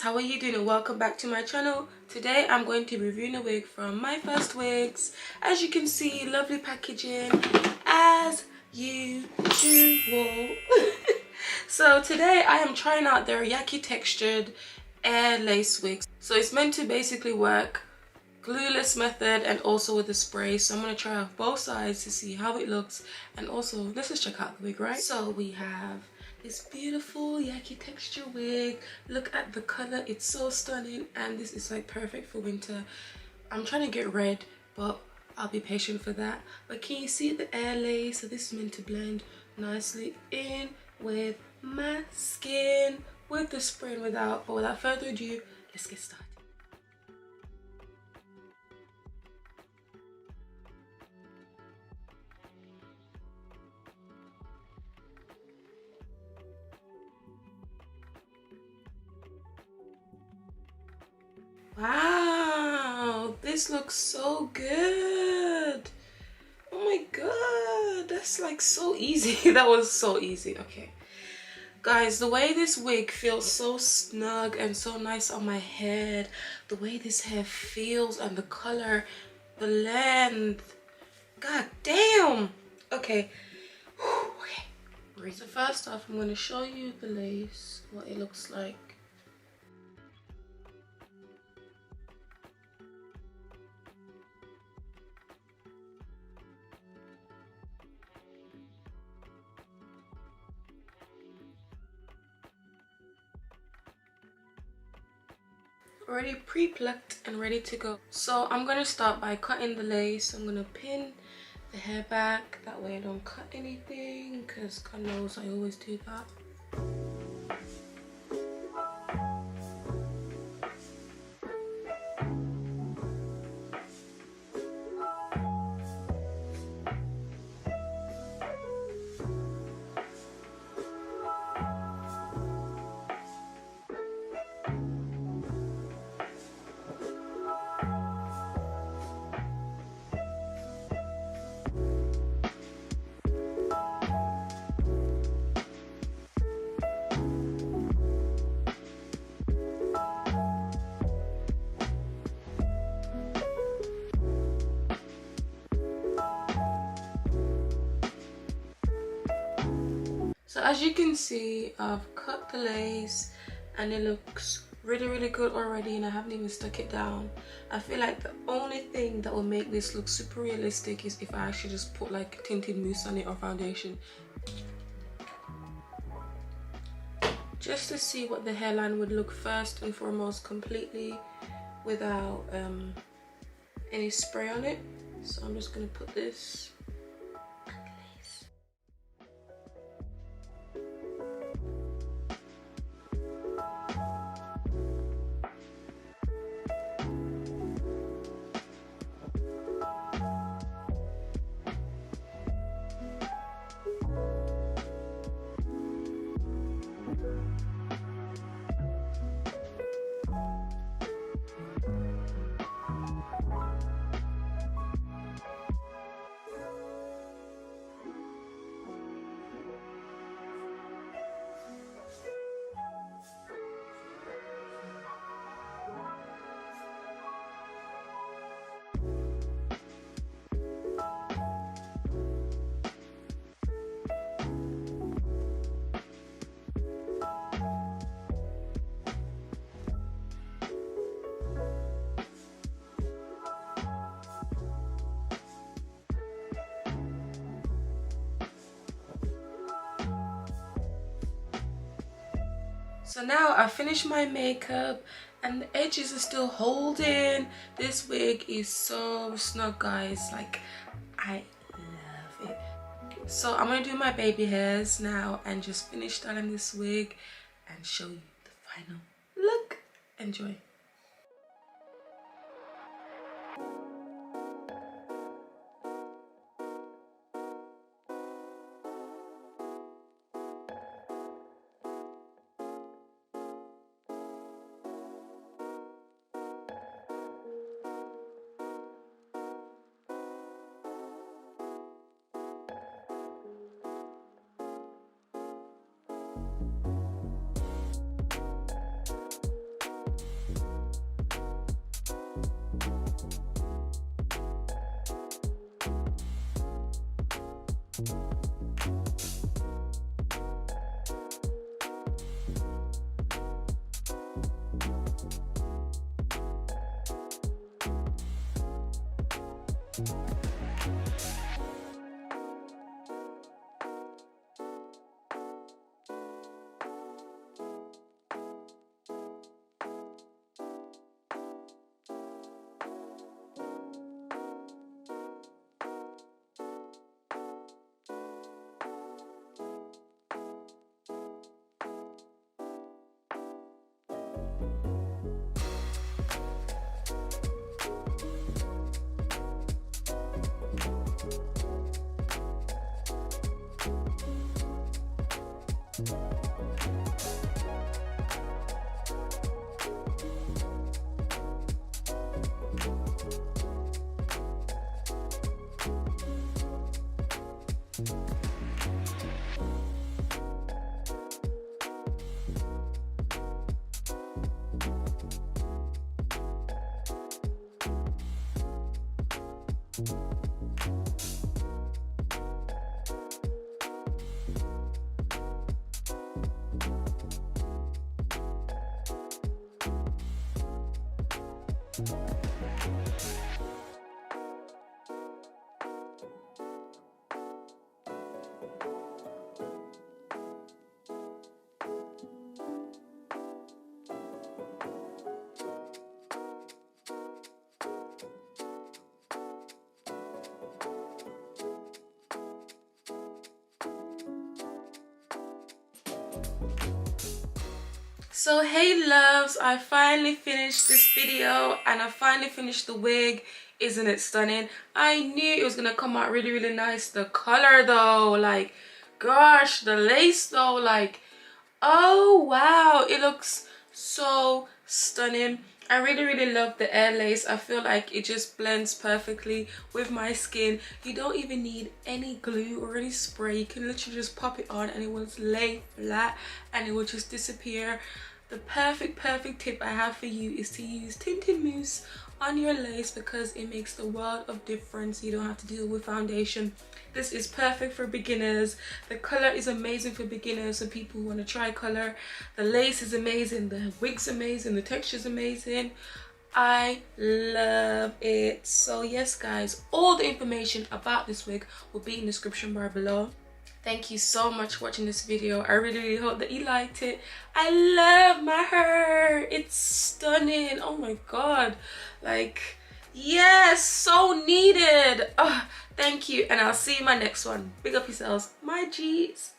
how are you doing, and welcome back to my channel. Today I'm going to be reviewing a wig from MyFirstWigs. As you can see, lovely packaging as usual. So today I am trying out their Yaki textured air lace wigs. So it's meant to basically work glueless method and also with the spray. So I'm going to try out both sides to see how it looks, and also let's just check out the wig, right? So we have this beautiful Yaki texture wig. Look at the color, it's so stunning, and this is like perfect for winter. I'm trying to get red, but I'll be patient for that. But can you see the air lace? So this is meant to blend nicely in with my skin with the spray and without. But without further ado, let's get started. Wow, this looks so good. Oh my god, that's like so easy. That was so easy. Okay guys, the way this wig feels so snug and so nice on my head, the way this hair feels and the color, the length, god damn. Okay. Okay, so first off, I'm going to show you the lace, what it looks like. Already pre-plucked and ready to go. So I'm going to start by cutting the lace. I'm going to pin the hair back, that way I don't cut anything, because God knows I always do that. So as you can see, I've cut the lace and it looks really good already, and I haven't even stuck it down. I feel like the only thing that will make this look super realistic is if I actually just put like tinted mousse on it or foundation, just to see what the hairline would look first and foremost completely without any spray on it. So I'm just gonna put this. So now I finished my makeup and the edges are still holding. This wig is so snug, guys. Like, I love it. So I'm gonna do my baby hairs now and just finish styling this wig and show you the final look. Enjoy. So hey loves, I finally finished this video and I finally finished the wig. Isn't it stunning? I knew it was gonna come out really nice. The color though, like gosh, the lace though, like oh wow, it looks so stunning. I really love the air lace. I feel like it just blends perfectly with my skin. You don't even need any glue or any spray. You can literally just pop it on and it will lay flat and it will just disappear. The perfect tip I have for you is to use tinted mousse on your lace because it makes the world of difference. You don't have to deal with foundation. This is perfect for beginners. The color is amazing for beginners, so people who want to try color. The lace is amazing, the wig's amazing, the texture is amazing. I love it. So yes guys, all the information about this wig will be in the description bar below. Thank you so much for watching this video. I really hope that you liked it. I love my hair. It's stunning. Oh my god. Like, yes, so needed. Oh, thank you. And I'll see you in my next one. Big up yourselves. My G's.